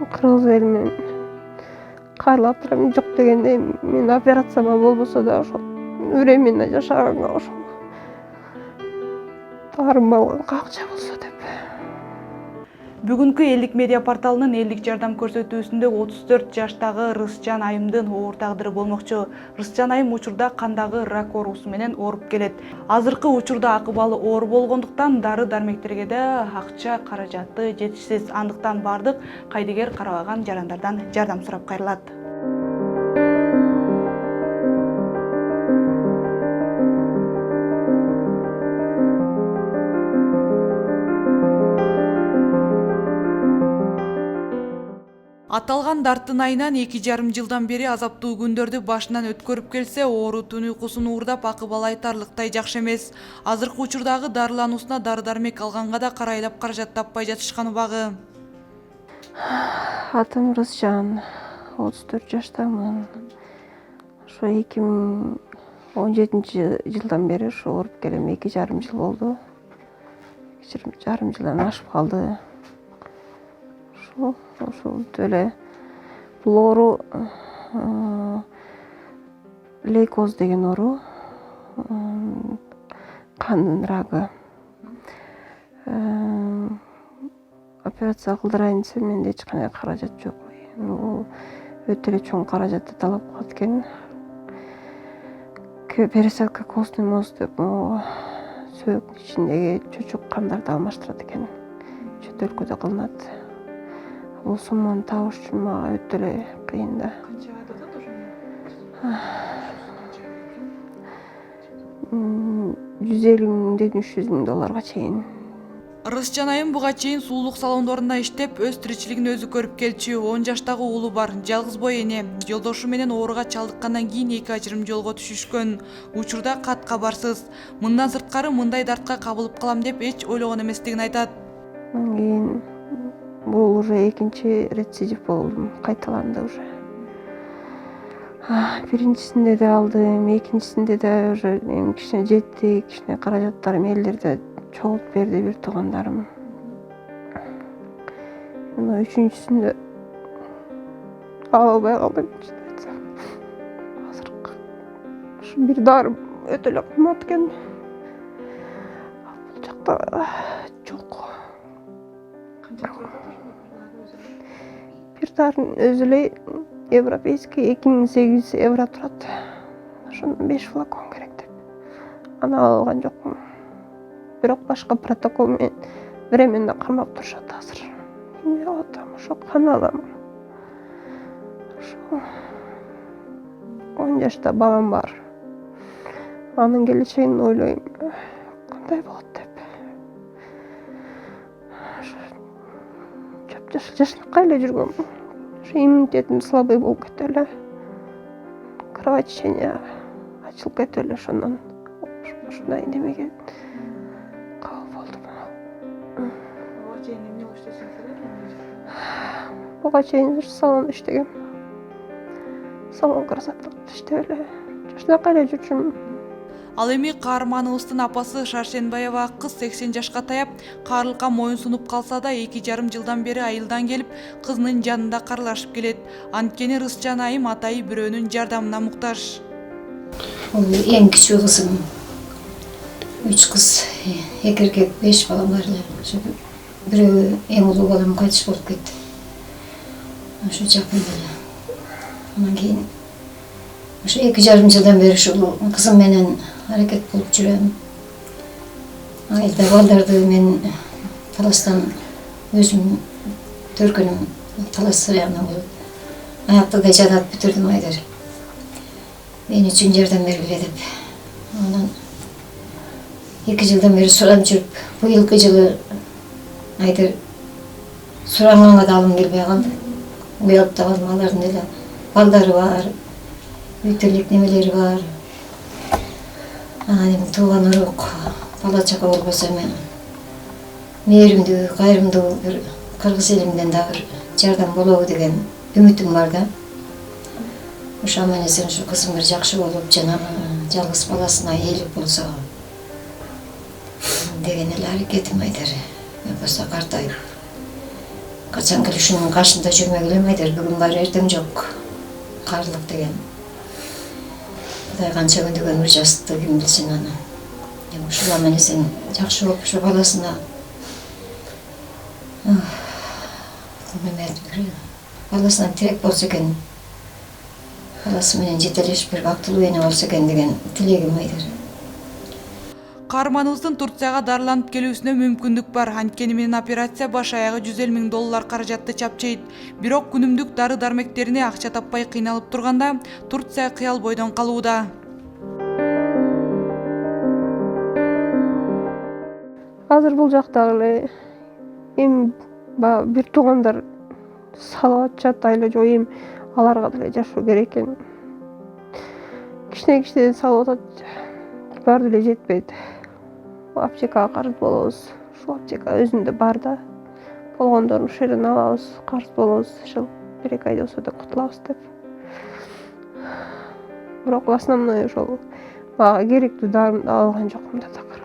кыргыз эли менен кайрылып турам. Жок дегенде мен операцияма болбосо да ошол временно жашаганга ошол дарым алган какча болсо деп. Бүгүнкү Элдик медиа порталынын элдик жардам көрсөтүүсүндө 34 жаштагы Рысжан Айымдын оор тагдыры болмокчу. Рысжан Айым учурда кандагы рак оорусу менен ооруп келет. Азыркы учурда акыбалы оор болгондуктан дары дармектерге да акча каражаты жетишсиз. Андыктан бардык кайдыгер карабаган жарандардан жардам сурап кайрылат. Аталган дарттын айынан 2,5 жылдан бери азаптуу күндөрдү башынан өткөрүп келсе, оору түн уйкусун уурдап акыбалы айтарлыктай жакшы эмес. Азыркы учурдагы дарылануусуна дары-дармек алганга да карайлап каражат таппай жатышкан убагы. Атым Рысжан, 34 жаштамын. Ошо 2017 жылдан бери ошо ооруп келем. 2,5 жыл болду. 2,5 жылдан ашып калды. Ошол эле бул оору лейкоз деген оору, кандын рагы. Операция кылдырайын десем менде эч кандай каражат жок. Бул өтө эле чоң каражатты талап кылат экен. Пересадка костный мозг деп сөөктүн ичиндеги чөчүк кандарды алмаштырат экен. Чет өлкөдө кылынат. Бул сумманы табыш үчүн мага өтө эле кыйын да. Канча жатат ошо? 150 миңден 300 миң долларга чейин. Рысжан Айым буга чейин суулук салондорунда иштеп, өз тиричилигин өзү көрүп келчү. 10 жаштагы уулу бар, жалгыз бой эне. Жолдошу менен ооруга чалдыккандан кийин 2 ажырым жолго түшүшкөн. Учурда кат кабарсыз. Мындан сырткары мындай дартка кабылып калам деп эч ойлогон эместигин айтат. Кийин бул уже экинчи рецидив болдум, кайталанды уже. Биринчисинде да алдым, экинчисинде да уже кичине жетти, кичине каражаттарым элдерде чогултуп берди бир туугандарым. Үчүнчүсүндө ала албай калдым, чын айтсам. Азыркы ушу бир дарым өтө эле кымбат экен. Бул жакта жок. Бир дарын өзү эле европейский 2800 евро турат. Ошондон 5 флакон керек деп. Аны ала алган жокмун. Бирок башка протокол менен временно камап турушат азыр. Эмне кылып атам, ошо кан алам. Ошо 10 жашта балам бар. Анын келечегин ойлойм. Кандай болот деп. Жашнакай эле жүргөм. Ошо иммунитетим слабый болуп кетти эле. Кровотечение ачылып кетти эле ошондон. Ушундай немеге кабыл болдум. Буга чейин эмне кылып иштесеңиз эле? Буга чейин салонда иштегем. Салон красота иштеп эле жашнакай эле жүрчүмүн. Ал эми каарманыбыздын апасы Шаршенбаева кыз 80 жашка таяп, каарылыкка моюн сунуп калса да 2,5 жылдан бери айылдан келип, кызынын жанында карлашып келет. Анткени Рысжан Айым атайы бирөөнүн жардамына муктаж. Бул эң кичүү кызым. 3 кыз, 2 эркек, 5 балам бар эле. Ошо бирөө эң улуу балам кайтыш болуп кетти. Ошо жакын эле. Анан кийин ошо 2,5 жылдан бери ушул кызым менен аракет кылып жүрөм. Айылда балдарды мен таластан өзүм төркүнүм талас аягына болуп аяктыгай жадап бүтүрдүм айдар. Мен үчүн жардам бергиле деп. Анан 2 жылдан бери сурап жүрүп, быйылкы жылы айдар сураганга да алым келбей калды. Уялып да калдым, алардын эле балдары бар, үйтөлүк немелери бар. Анан эми тууган урук, бала чака болбосо мен мээримдүү, кайрымдуу бир кыргыз элимден да бир жардам болобу деген үмүтүм бар да. Ошо аман эсен ушу кызым бир жакшы болуп, жанагы жалгыз баласына ээлик болсо деген эле аракетим айдар. Болбосо картайып качан келишүүнүн каршында жүрмөк элем айдар, бүгүн бар эртең жок. Карлык деген. Кудай канча күндүк өмүр жазды, ким билсин аны. Ушул аман эсен жакшы болуп ушу баласына баласына тирек болсо экен, баласы менен жетелешип бир бактылуу эне болсо экен деген тилегим айдар. Каарманыбыздын Турцияга дарыланып келүүсүнө мүмкүндүк бар. Анткени менен операция баш аягы $150,000 каражатты чапчайт. Бирок күнүмдүк дары дармектерине акча таппай кыйналып турганда Турция кыял бойдон калууда. Азыр бул жакта эле эми бир туугандар салып атышат, айла жок эми аларга деле жашоо керек экен. Кичине салып атат, баары деле жетпейт. Аптекага карыз болобуз. Ушул аптека өзүндө бар да. Болгондон ушул жерден алабыз, карыз болобуз. Ошол 1-2 айда болсо да кутулабыз деп. Бирок основной ошол мага керектүү дарымды алган жокмун да так.